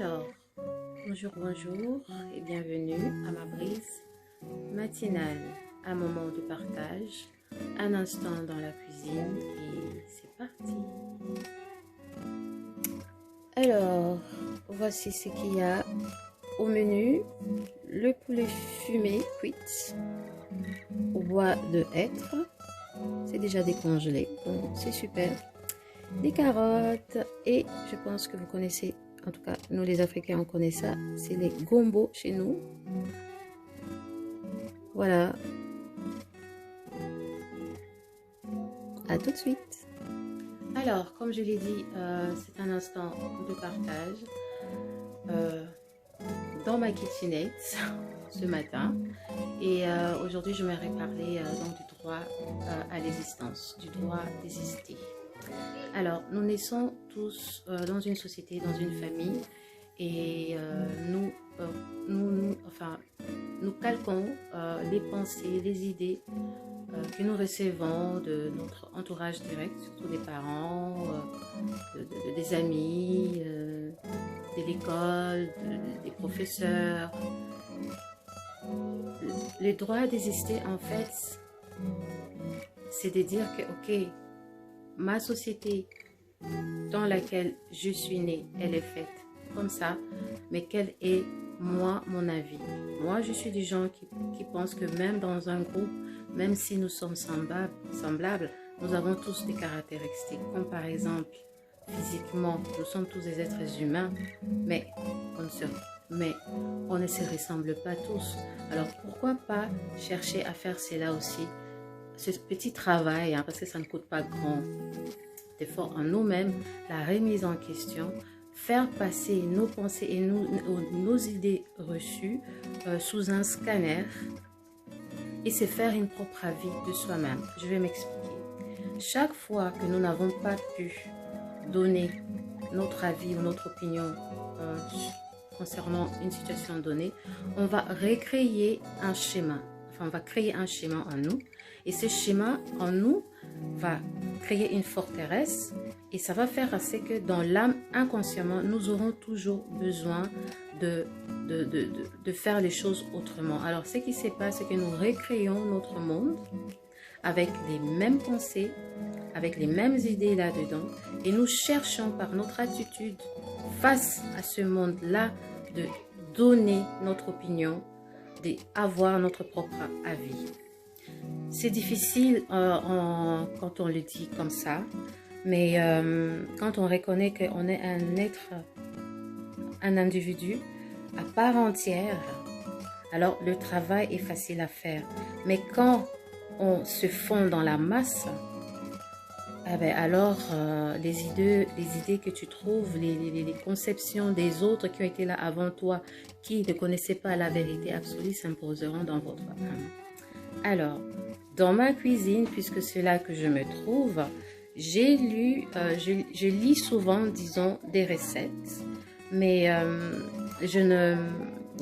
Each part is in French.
Alors, bonjour, bonjour et bienvenue à ma brise matinale, un moment de partage, un instant dans la cuisine et c'est parti. Alors, voici ce qu'il y a au menu. Le poulet fumé cuit au bois de hêtre, c'est déjà décongelé, donc c'est super. Des carottes et je pense que vous connaissez, en tout cas nous les Africains on connaît ça, c'est les gombo chez nous. Voilà, à tout de suite. Alors comme je l'ai dit, c'est un instant de partage dans ma kitchenette ce matin et aujourd'hui je m'aimerais parler donc du droit à l'existence, du droit d'exister. Alors, nous naissons tous dans une société, dans une famille, et nous calquons les pensées, les idées que nous recevons de notre entourage direct, surtout des parents, des amis, de l'école, des professeurs. Le droit d'exister, en fait, c'est de dire que, ok, ma société dans laquelle je suis née, elle est faite comme ça, mais quel est moi, mon avis? Moi, je suis des gens qui pensent que même dans un groupe, même si nous sommes semblables, nous avons tous des caractéristiques, comme par exemple, physiquement, nous sommes tous des êtres humains, mais on ne se ressemble pas tous. Alors, pourquoi pas chercher à faire cela aussi? Ce petit travail, hein, parce que ça ne coûte pas grand effort en nous-mêmes, la remise en question, faire passer nos pensées et nos idées reçues sous un scanner et se faire une propre avis de soi-même. Je vais m'expliquer. Chaque fois que nous n'avons pas pu donner notre avis ou notre opinion concernant une situation donnée, on va recréer un schéma. Enfin, on va créer un schéma en nous. Et ce schéma en nous va créer une forteresse et ça va faire assez que dans l'âme, inconsciemment, nous aurons toujours besoin de faire les choses autrement. Alors, ce qui se passe, c'est que nous recréons notre monde avec les mêmes pensées, avec les mêmes idées là-dedans et nous cherchons par notre attitude face à ce monde-là de donner notre opinion, d'avoir notre propre avis. C'est difficile quand on le dit comme ça, mais quand on reconnaît qu'on est un être, un individu à part entière, alors le travail est facile à faire. Mais quand on se fond dans la masse, eh bien alors les idées que tu trouves, les conceptions des autres qui ont été là avant toi, qui ne connaissaient pas la vérité absolue, s'imposeront dans votre âme. Alors, dans ma cuisine, puisque c'est là que je me trouve, j'ai lu, je lis souvent, disons, des recettes, mais je ne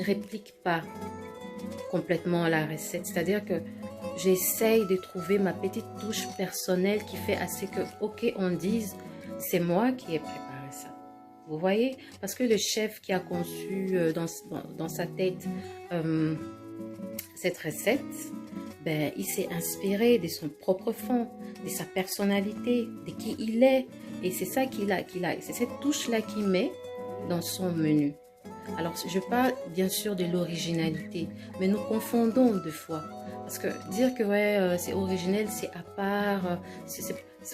réplique pas complètement la recette. C'est-à-dire que j'essaye de trouver ma petite touche personnelle qui fait assez que, ok, on dise, c'est moi qui ai préparé ça. Vous voyez? Parce que le chef qui a conçu dans sa tête cette recette, ben, il s'est inspiré de son propre fond, de sa personnalité, de qui il est. Et c'est ça c'est cette touche-là qu'il met dans son menu. Alors, je parle bien sûr de l'originalité, mais nous confondons deux fois. Parce que dire que ouais, c'est originel, c'est à part.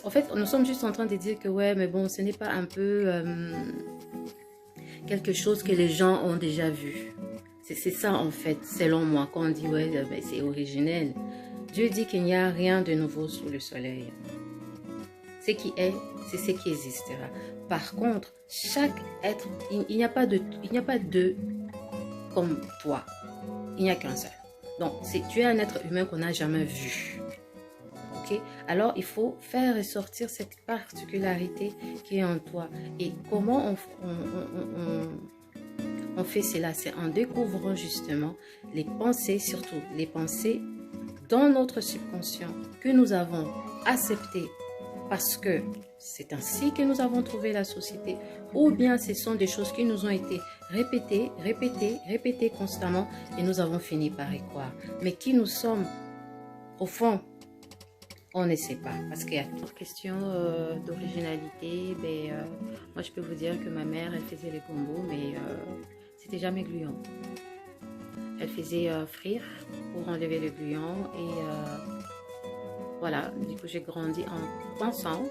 En fait, nous sommes juste en train de dire que ouais, mais bon, ce n'est pas un peu quelque chose que les gens ont déjà vu. C'est ça en fait, selon moi, quand on dit ouais, ben, c'est originel. Dieu dit qu'il n'y a rien de nouveau sous le soleil. Ce qui est, c'est ce qui existera. Par contre, chaque être, il n'y a pas deux comme toi. Il n'y a qu'un seul. Donc, tu es un être humain qu'on n'a jamais vu. Ok? Alors, il faut faire ressortir cette particularité qui est en toi. Et comment on fait cela? C'est en découvrant justement les pensées, surtout les pensées dans notre subconscient que nous avons acceptées parce que c'est ainsi que nous avons trouvé la société, ou bien ce sont des choses qui nous ont été répétées, répétées, répétées constamment et nous avons fini par y croire. Mais qui nous sommes au fond, on ne sait pas. Parce qu'il y a une question d'originalité. Moi, je peux vous dire que ma mère, elle faisait les gombos, mais c'était jamais gluant. Elle faisait frire pour enlever le gluant et voilà, du coup j'ai grandi en pensant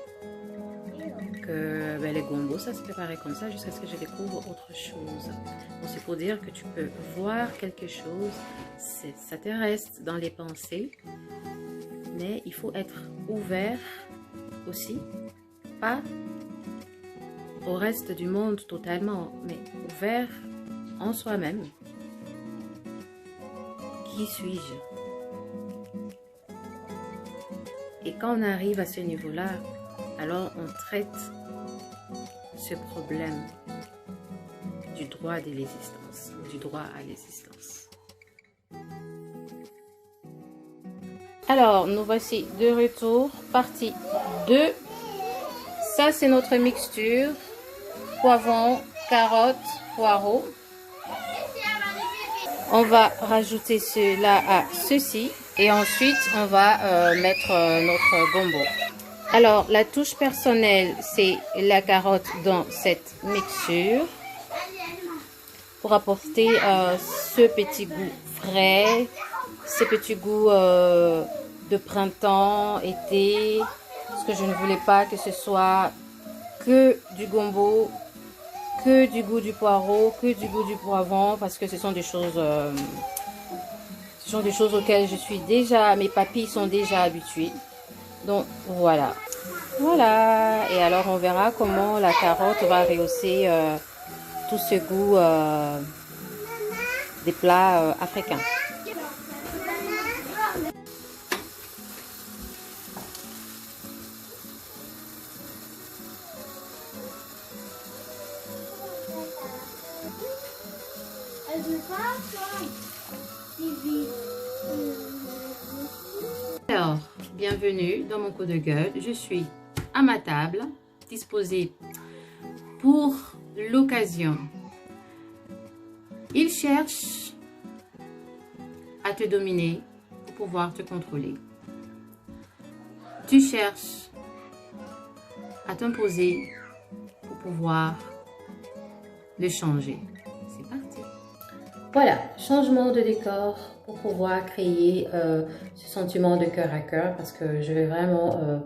que les gombos ça se préparait comme ça jusqu'à ce que je découvre autre chose. Donc c'est pour dire que tu peux voir quelque chose, ça te reste dans les pensées, mais il faut être ouvert aussi, pas au reste du monde totalement, mais ouvert en soi-même. Qui suis-je? Et quand on arrive à ce niveau-là, alors on traite ce problème du droit de l'existence, du droit à l'existence. Alors, nous voici de retour, partie 2. Ça, c'est notre mixture, poivron, carottes, poireaux. On va rajouter cela à ceci. Et ensuite, on va mettre notre gombo. Alors, la touche personnelle, c'est la carotte dans cette mixture. Pour apporter ce petit goût frais, ce petit goût de printemps, été. Parce que je ne voulais pas que ce soit que du gombo, que du goût du poireau, que du goût du poivron. Parce que ce sont des choses... Ce sont des choses auxquelles je suis déjà, mes papilles sont déjà habituées. Donc voilà. Voilà. Et alors on verra comment la carotte va rehausser tout ce goût des plats africains. Alors, bienvenue dans mon coup de gueule. Je suis à ma table, disposée pour l'occasion. Il cherche à te dominer pour pouvoir te contrôler. Tu cherches à t'imposer pour pouvoir le changer. C'est parti. Voilà, changement de décor pour pouvoir créer ce sentiment de cœur à cœur parce que je vais vraiment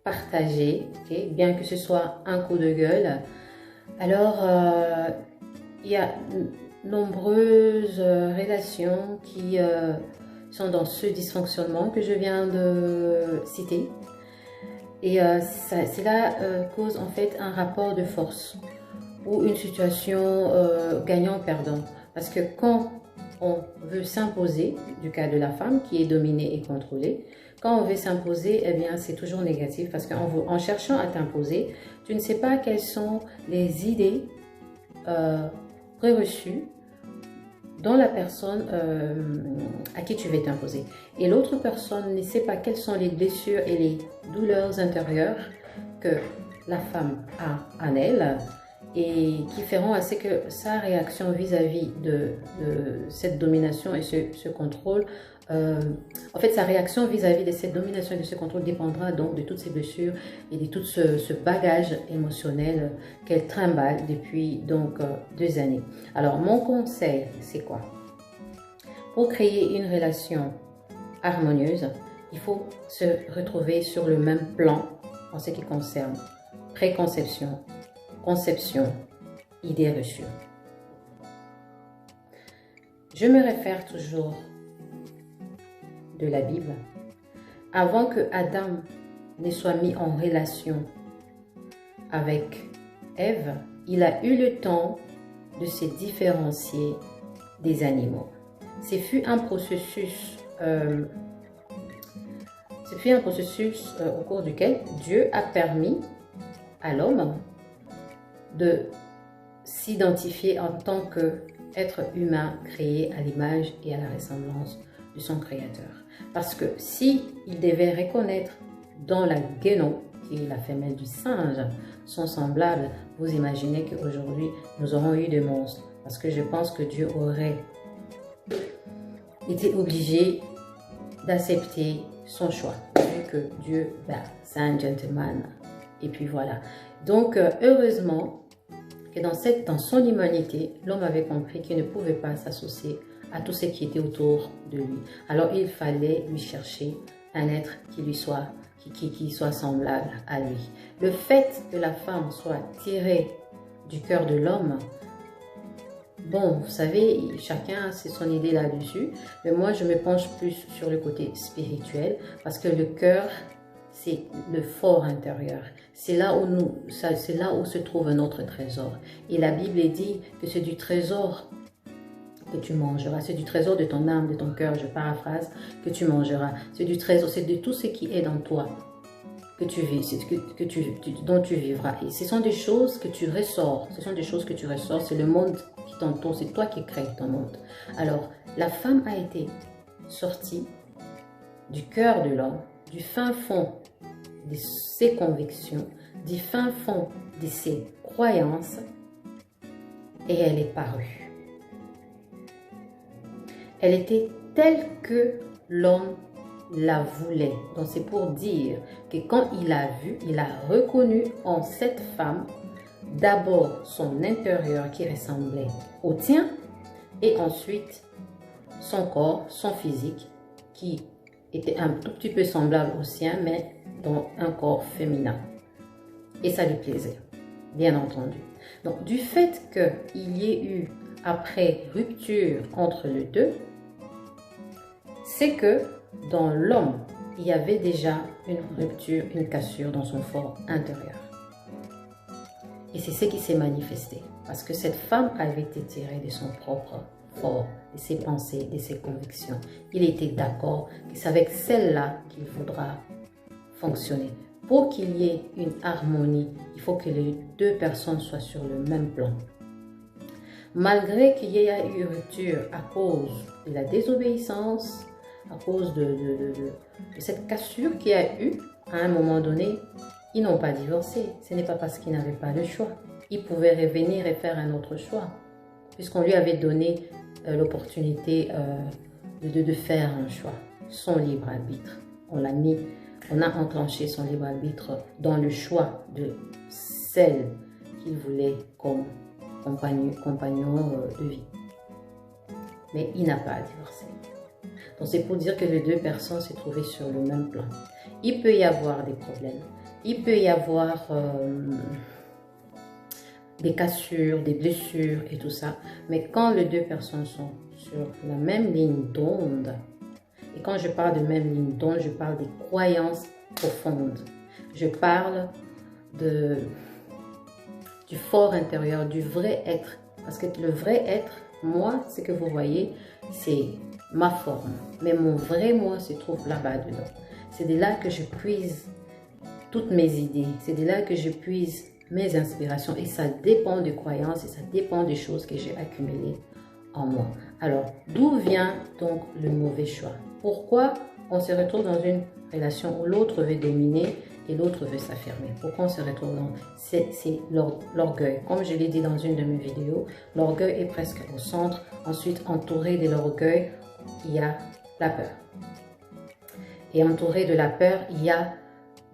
partager, okay? Bien que ce soit un coup de gueule. Alors, il y a nombreuses relations qui sont dans ce dysfonctionnement que je viens de citer. Et cela cause en fait un rapport de force ou une situation gagnant-perdant. Parce que quand on veut s'imposer, du cas de la femme qui est dominée et contrôlée, quand on veut s'imposer, eh bien c'est toujours négatif parce qu'en cherchant à t'imposer, tu ne sais pas quelles sont les idées préreçues dans la personne à qui tu veux t'imposer. Et l'autre personne ne sait pas quelles sont les blessures et les douleurs intérieures que la femme a en elle et qui feront à ce que sa réaction vis-à-vis de cette domination et ce contrôle, en fait sa réaction vis-à-vis de cette domination et de ce contrôle dépendra donc de toutes ces blessures et de tout ce bagage émotionnel qu'elle trimballe depuis donc 2 années. Alors mon conseil c'est quoi? Pour créer une relation harmonieuse, il faut se retrouver sur le même plan en ce qui concerne préconception, conception, idée reçue. Je me réfère toujours de la Bible. Avant que Adam ne soit mis en relation avec Ève, il a eu le temps de se différencier des animaux. Ce fut un processus au cours duquel Dieu a permis à l'homme de s'identifier en tant qu'être humain créé à l'image et à la ressemblance de son Créateur. Parce que si il devait reconnaître dans la guénon, qui est la femelle du singe, sont semblables, vous imaginez qu'aujourd'hui, nous aurons eu des monstres. Parce que je pense que Dieu aurait été obligé d'accepter son choix. Vu que Dieu, c'est un gentleman. Et puis voilà. Donc, heureusement, que dans son humanité, l'homme avait compris qu'il ne pouvait pas s'associer à tout ce qui était autour de lui. Alors, il fallait lui chercher un être qui lui soit, qui soit semblable à lui. Le fait que la femme soit tirée du cœur de l'homme, bon, vous savez, chacun a son idée là-dessus, mais moi, je me penche plus sur le côté spirituel, parce que le cœur, c'est le fort intérieur. C'est là où se trouve notre trésor. Et la Bible dit que c'est du trésor que tu mangeras. C'est du trésor de ton âme, de ton cœur, je paraphrase, que tu mangeras. C'est du trésor, c'est de tout ce qui est dans toi que tu vis, dont tu vivras. Et ce sont des choses que tu ressors. Ce sont des choses que tu ressors. C'est le monde qui t'entoure. C'est toi qui crées ton monde. Alors, la femme a été sortie du cœur de l'homme, du fin fond de ses convictions, du fin fond de ses croyances, et elle est parue. Elle était telle que l'homme la voulait. Donc c'est pour dire que quand il a vu, il a reconnu en cette femme d'abord son intérieur qui ressemblait au tien, et ensuite son corps, son physique qui était un tout petit peu semblable au sien, mais dans un corps féminin. Et ça lui plaisait, bien entendu. Donc, du fait qu'il y ait eu, après rupture entre les deux, c'est que dans l'homme, il y avait déjà une rupture, une cassure dans son fort intérieur. Et c'est ce qui s'est manifesté. Parce que cette femme avait été tirée de son propre fort, de ses pensées, de ses convictions. Il était d'accord que c'est avec celle-là qu'il faudra fonctionner. Pour qu'il y ait une harmonie, il faut que les deux personnes soient sur le même plan. Malgré qu'il y ait eu rupture à cause de la désobéissance, à cause de cette cassure qu'il y a eu, à un moment donné, ils n'ont pas divorcé. Ce n'est pas parce qu'ils n'avaient pas le choix. Ils pouvaient revenir et faire un autre choix, puisqu'on lui avait donné l'opportunité de faire un choix, son libre arbitre. On a enclenché son libre arbitre dans le choix de celle qu'il voulait comme compagnon de vie. Mais il n'a pas divorcé. Donc c'est pour dire que les deux personnes s'est trouvées sur le même plan. Il peut y avoir des problèmes, il peut y avoir des cassures, des blessures et tout ça. Mais quand les deux personnes sont sur la même ligne d'onde, et quand je parle de même ligne d'onde, je parle des croyances profondes. Je parle du fort intérieur, du vrai être. Parce que le vrai être, moi, ce que vous voyez, c'est ma forme. Mais mon vrai moi se trouve là-bas dedans. C'est de là que je puise toutes mes idées. C'est de là que je puise mes inspirations. Et ça dépend des croyances et ça dépend des choses que j'ai accumulées en moi. Alors, d'où vient donc le mauvais choix? Pourquoi on se retrouve dans une relation où l'autre veut dominer et l'autre veut s'affirmer? Pourquoi on se retrouve dans... C'est l'orgueil. Comme je l'ai dit dans une de mes vidéos, l'orgueil est presque au centre. Ensuite, entouré de l'orgueil, il y a la peur. Et entouré de la peur, il y a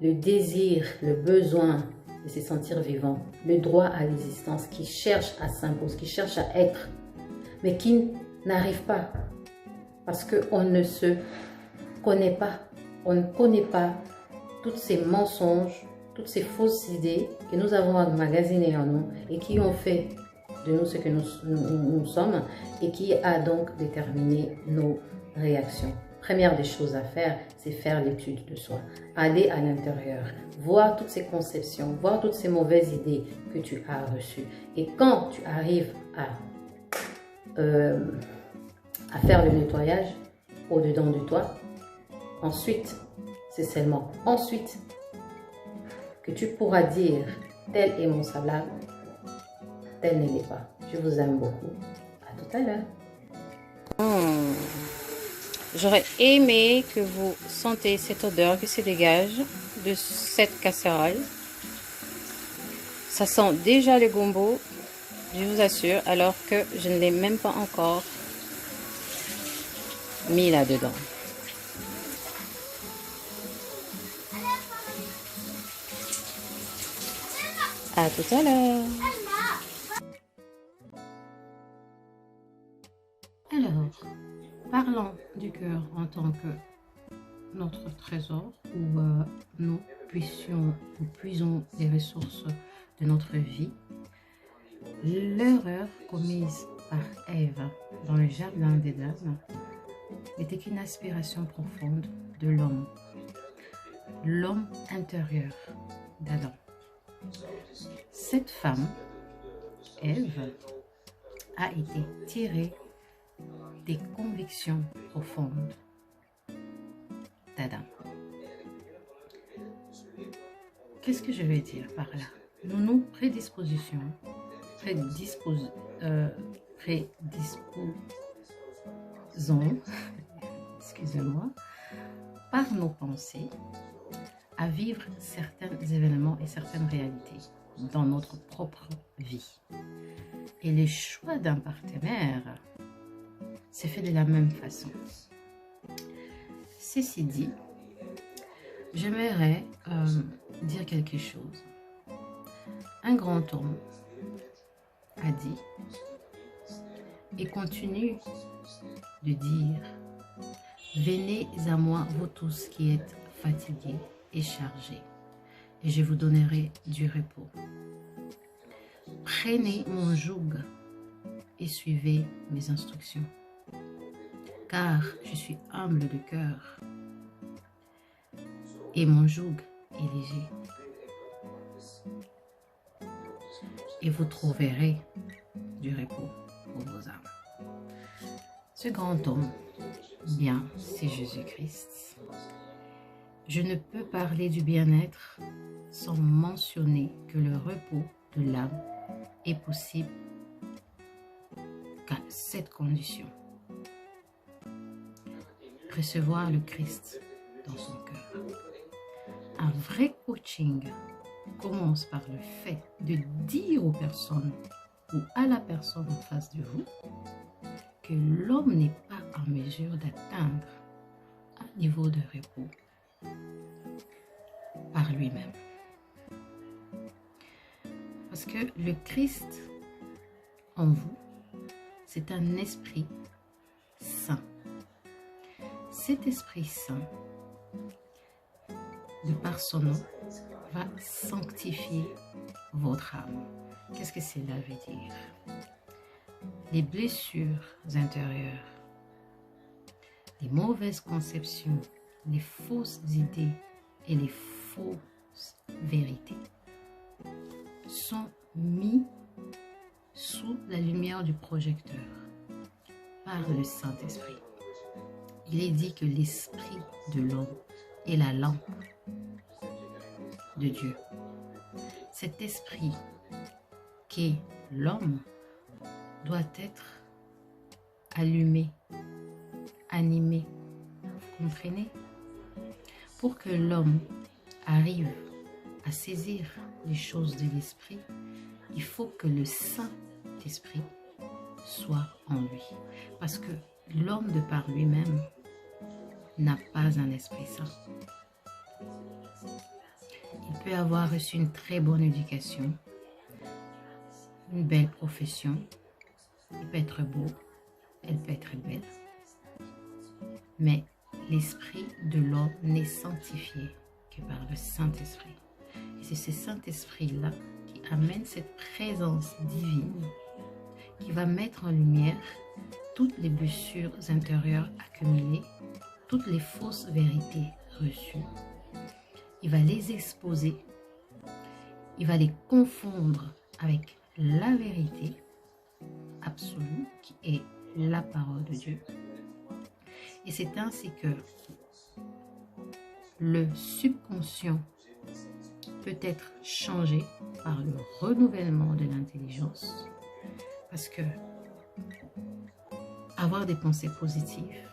le désir, le besoin de se sentir vivant, le droit à l'existence qui cherche à s'imposer, qui cherche à être, mais qui n'arrive pas parce qu'on ne se connaît pas. On ne connaît pas tous ces mensonges, toutes ces fausses idées que nous avons emmagasinées en nous et qui ont fait de nous ce que nous sommes et qui a donc déterminé nos réactions. Première des choses à faire, c'est faire l'étude de soi. Aller à l'intérieur, voir toutes ces conceptions, voir toutes ces mauvaises idées que tu as reçues. Et quand tu arrives à faire le nettoyage au-dedans de toi, ensuite, c'est seulement ensuite que tu pourras dire tel est mon semblable, tel ne l'est pas. Je vous aime beaucoup. À tout à l'heure. J'aurais aimé que vous sentez cette odeur qui se dégage de cette casserole. Ça sent déjà le gombo, je vous assure, alors que je ne l'ai même pas encore mis là-dedans. À tout à l'heure. Alors, parlons du cœur en tant que notre trésor où nous puisons les ressources de notre vie. L'erreur commise par Ève dans le jardin d'Éden n'était qu'une aspiration profonde de l'homme intérieur d'Adam. Cette femme, Ève, a été tirée des convictions profondes d'Adam. Qu'est-ce que je veux dire par là? Nous nous prédisposons, excusez-moi, par nos pensées, à vivre certains événements et certaines réalités dans notre propre vie. Et le choix d'un partenaire c'est fait de la même façon. Ceci dit, j'aimerais dire quelque chose. Un grand homme a dit et continue de dire: venez à moi, vous tous qui êtes fatigués et chargés, et je vous donnerai du repos. Prenez mon joug et suivez mes instructions, car je suis humble de cœur et mon joug est léger. Et vous trouverez du repos pour vos âmes. Ce grand homme, bien, c'est Jésus-Christ. Je ne peux parler du bien-être sans mentionner que le repos de l'âme est possible qu'à cette condition. Recevoir le Christ dans son cœur. Un vrai coaching commence par le fait de dire aux personnes ou à la personne en face de vous que l'homme n'est pas en mesure d'atteindre un niveau de repos par lui-même. Parce que le Christ en vous, c'est un esprit saint. Cet esprit saint, de par son nom, va sanctifier votre âme. Qu'est-ce que cela veut dire? Les blessures intérieures, les mauvaises conceptions, les fausses idées et les fausses vérités sont mis sous la lumière du projecteur par le Saint-Esprit. Il est dit que l'esprit de l'homme est la lampe de Dieu. Cet esprit qu'est l'homme doit être allumé, animé, vous comprenez? Pour que l'homme arrive à saisir les choses de l'esprit, il faut que le Saint-Esprit soit en lui. Parce que l'homme de par lui-même n'a pas un esprit saint. Il peut avoir reçu une très bonne éducation, une belle profession, il peut être beau, elle peut être belle, mais l'esprit de l'homme n'est sanctifié que par le Saint-Esprit. Et c'est ce Saint-Esprit-là qui amène cette présence divine qui va mettre en lumière toutes les blessures intérieures accumulées, toutes les fausses vérités reçues. Il va les exposer, il va les confondre avec la vérité absolue qui est la parole de Dieu. Et c'est ainsi que le subconscient peut être changé par le renouvellement de l'intelligence. Parce que avoir des pensées positives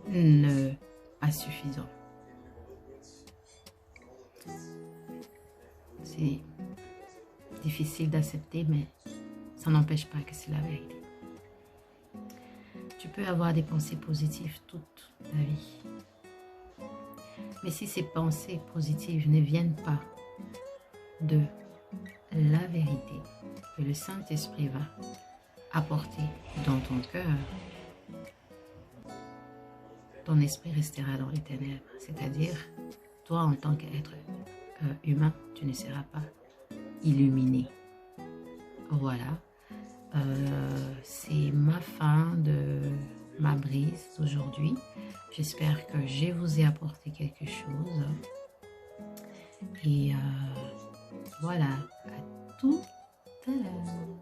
n'est pas suffisant. c'est difficile d'accepter, mais ça n'empêche pas que c'est la vérité. Tu peux avoir des pensées positives toute ta vie. Mais si ces pensées positives ne viennent pas de la vérité que le Saint-Esprit va apporter dans ton cœur, ton esprit restera dans les ténèbres. C'est-à-dire, toi en tant qu'être humain, tu ne seras pas illuminé. Voilà. C'est ma fin de ma brise d'aujourd'hui. J'espère que je vous ai apporté quelque chose. Et voilà, à tout à l'heure.